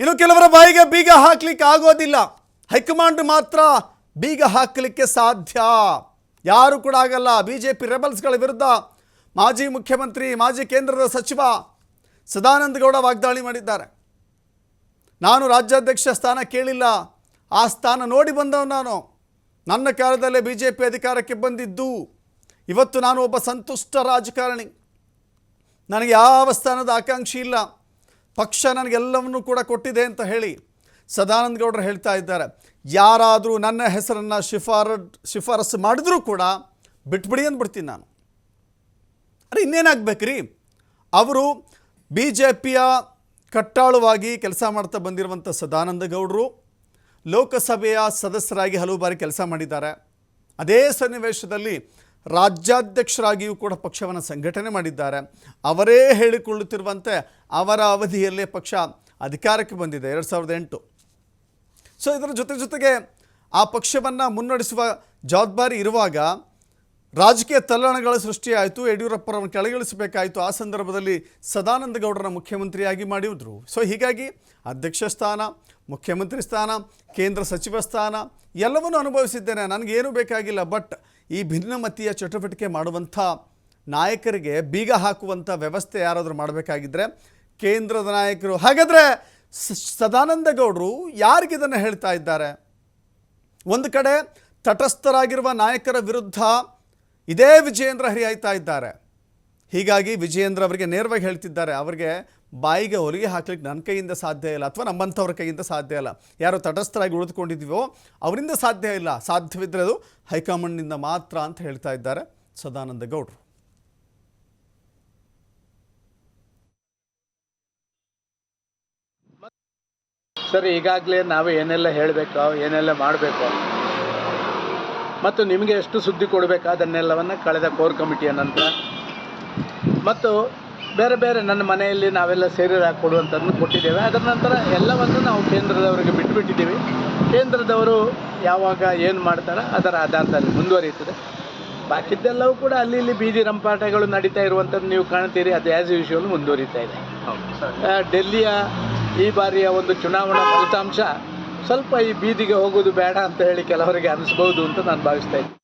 ಇನ್ನು ಕೆಲವರ ಬಾಯಿಗೆ ಬೀಗ ಹಾಕಲಿಕ್ಕೆ ಆಗೋದಿಲ್ಲ. ಹೈಕಮಾಂಡ್ ಮಾತ್ರ ಬೀಗ ಹಾಕಲಿಕ್ಕೆ ಸಾಧ್ಯ, ಯಾರು ಕೂಡ ಆಗಲ್ಲ. ಬಿಜೆಪಿ ರೆಬಲ್ಸ್ಗಳ ವಿರುದ್ಧ ಮಾಜಿ ಮುಖ್ಯಮಂತ್ರಿ ಮಾಜಿ ಕೇಂದ್ರದ ಸಚಿವ ಸದಾನಂದ ಗೌಡ ವಾಗ್ದಾಳಿ ಮಾಡಿದ್ದಾರೆ. ನಾನು ರಾಜ್ಯಾಧ್ಯಕ್ಷ ಸ್ಥಾನ ಕೇಳಿಲ್ಲ, ಆ ಸ್ಥಾನ ನೋಡಿ ಬಂದವ ನಾನು. ನನ್ನ ಕಾಲದಲ್ಲೇ ಬಿಜೆಪಿ ಅಧಿಕಾರಕ್ಕೆ ಬಂದಿದ್ದು. ಇವತ್ತು ನಾನು ಒಬ್ಬ ಸಂತುಷ್ಟ ರಾಜಕಾರಣಿ, ನನಗೆ ಯಾವ ಸ್ಥಾನದ ಆಕಾಂಕ್ಷಿ ಇಲ್ಲ, ಪಕ್ಷ ನನಗೆಲ್ಲವನ್ನೂ ಕೂಡ ಕೊಟ್ಟಿದೆ ಅಂತ ಹೇಳಿ ಸದಾನಂದ ಗೌಡರು ಹೇಳ್ತಾ ಇದ್ದಾರೆ. ಯಾರಾದರೂ ನನ್ನ ಹೆಸರನ್ನು ಶಿಫಾರಸು ಮಾಡಿದ್ರೂ ಕೂಡ ಬಿಟ್ಬಿಡಿ ಅಂದ್ಬಿಡ್ತೀನಿ ನಾನು. ಅರೆ ಇನ್ನೇನಾಗಬೇಕ್ರಿ? ಅವರು ಬಿ ಜೆ ಪಿಯ ಕಟ್ಟಾಳುವಾಗಿ ಕೆಲಸ ಮಾಡ್ತಾ ಬಂದಿರುವಂಥ ಸದಾನಂದ ಗೌಡರು ಲೋಕಸಭೆಯ ಸದಸ್ಯರಾಗಿ ಹಲವು ಬಾರಿ ಕೆಲಸ ಮಾಡಿದ್ದಾರೆ. ಅದೇ ಸನ್ನಿವೇಶದಲ್ಲಿ ರಾಜ್ಯಾಧ್ಯಕ್ಷರಾಗಿಯೂ ಕೂಡ ಪಕ್ಷವನ್ನು ಸಂಘಟನೆ ಮಾಡಿದ್ದಾರೆ. ಅವರೇ ಹೇಳಿಕೊಳ್ಳುತ್ತಿರುವಂತೆ ಅವರ ಅವಧಿಯಲ್ಲೇ ಪಕ್ಷ ಅಧಿಕಾರಕ್ಕೆ ಬಂದಿದೆ 2008. ಸೊ ಇದರ ಜೊತೆಗೆ ಆ ಪಕ್ಷವನ್ನು ಮುನ್ನಡೆಸುವ ಜವಾಬ್ದಾರಿ ಇರುವಾಗ ರಾಜಕೀಯ ತಲ್ಲಣಗಳ ಸೃಷ್ಟಿಯಾಯಿತು. ಯಡಿಯೂರಪ್ಪರನ್ನು ಕೆಳಗಿಳಿಸಬೇಕಾಯಿತು. ಆ ಸಂದರ್ಭದಲ್ಲಿ ಸದಾನಂದ ಗೌಡರನ್ನ ಮುಖ್ಯಮಂತ್ರಿಯಾಗಿ ಮಾಡಿದ್ರು. ಸೊ ಹೀಗಾಗಿ ಅಧ್ಯಕ್ಷ ಸ್ಥಾನ, ಮುಖ್ಯಮಂತ್ರಿ ಸ್ಥಾನ, ಕೇಂದ್ರ ಸಚಿವ ಸ್ಥಾನ ಎಲ್ಲವನ್ನೂ ಅನುಭವಿಸಿದ್ದೇನೆ, ನನಗೇನು ಬೇಕಾಗಿಲ್ಲ. ಬಟ್ ಈ ಭಿನ್ನಮತೀಯ ಚಟುವಟಿಕೆ ಮಾಡುವಂಥ ನಾಯಕರಿಗೆ ಬೀಗ ಹಾಕುವಂಥ ವ್ಯವಸ್ಥೆ ಯಾರಾದರೂ ಮಾಡಬೇಕಾಗಿದ್ದರೆ ಕೇಂದ್ರದ ನಾಯಕರು. ಹಾಗಾದರೆ ಸದಾನಂದ ಗೌಡರು ಯಾರಿಗೆ ಇದನ್ನು ಹೇಳ್ತಾ ಇದ್ದಾರೆ? ಒಂದು ಕಡೆ ತಟಸ್ಥರಾಗಿರುವ ನಾಯಕರ ವಿರುದ್ಧ ಇದೇ ವಿಜಯೇಂದ್ರ ಹರಿಹಾಯ್ತಾ ಇದ್ದಾರೆ. ಹೀಗಾಗಿ ವಿಜಯೇಂದ್ರ ಅವರಿಗೆ ನೇರವಾಗಿ ಹೇಳ್ತಿದ್ದಾರೆ, ಅವರಿಗೆ ಬಾಯಿಗೆ ಹೊಲಿಗೆ ಹಾಕ್ಲಿಕ್ಕೆ ನನ್ನ ಕೈಯಿಂದ ಸಾಧ್ಯ ಇಲ್ಲ, ಅಥವಾ ನಮ್ಮಂಥವ್ರ ಕೈಯಿಂದ ಸಾಧ್ಯ ಇಲ್ಲ. ಯಾರು ತಟಸ್ಥರಾಗಿ ಉಳಿದುಕೊಂಡಿದ್ದೀವೋ ಅವರಿಂದ ಸಾಧ್ಯ ಇಲ್ಲ, ಸಾಧ್ಯವಿದ್ದರೆ ಅದು ಹೈಕಮಾಂಡ್ನಿಂದ ಮಾತ್ರ ಅಂತ ಹೇಳ್ತಾ ಇದ್ದಾರೆ ಸದಾನಂದ ಗೌಡರು. ಸರ್, ಈಗಾಗಲೇ ನಾವು ಏನೆಲ್ಲ ಹೇಳಬೇಕು, ಏನೆಲ್ಲ ಮಾಡಬೇಕು ಮತ್ತು ನಿಮಗೆ ಎಷ್ಟು ಸುದ್ದಿ ಕೊಡಬೇಕು ಅದನ್ನೆಲ್ಲವನ್ನು ಕಳೆದ ಕೋರ್ ಕಮಿಟಿಯ ನಂತರ ಮತ್ತು ಬೇರೆ ಬೇರೆ ನನ್ನ ಮನೆಯಲ್ಲಿ ನಾವೆಲ್ಲ ಸೇರಿದಾಗ ಕೊಡುವಂಥದ್ದನ್ನು ಕೊಟ್ಟಿದ್ದೇವೆ. ಅದರ ನಂತರ ಎಲ್ಲವನ್ನು ನಾವು ಕೇಂದ್ರದವರಿಗೆ ಬಿಟ್ಟುಬಿಟ್ಟಿದ್ದೀವಿ. ಕೇಂದ್ರದವರು ಯಾವಾಗ ಏನು ಮಾಡ್ತಾರೆ ಅದರ ಆಧಾರದಲ್ಲಿ ಮುಂದುವರಿಯುತ್ತದೆ. ಬಾಕಿದ್ದೆಲ್ಲವೂ ಕೂಡ ಅಲ್ಲಿ ಇಲ್ಲಿ ಬೀದಿ ರಂಪಾಟಗಳು ನಡೀತಾ ಇರುವಂಥದ್ದು ನೀವು ಕಾಣ್ತೀರಿ. ಅದು ಆ್ಯಸ್ ಯೂಶುವಲ್ ಮುಂದುವರಿತಾ ಇದೆ. ಡೆಲ್ಲಿಯ ಈ ಬಾರಿಯ ಒಂದು ಚುನಾವಣಾ ಫಲಿತಾಂಶ ಸ್ವಲ್ಪ ಈ ಬೀದಿಗೆ ಹೋಗೋದು ಬೇಡ ಅಂತ ಹೇಳಿ ಕೆಲವರಿಗೆ ಅನಿಸ್ಬೋದು ಅಂತ ನಾನು ಭಾವಿಸ್ತಾ ಇದ್ದೀನಿ.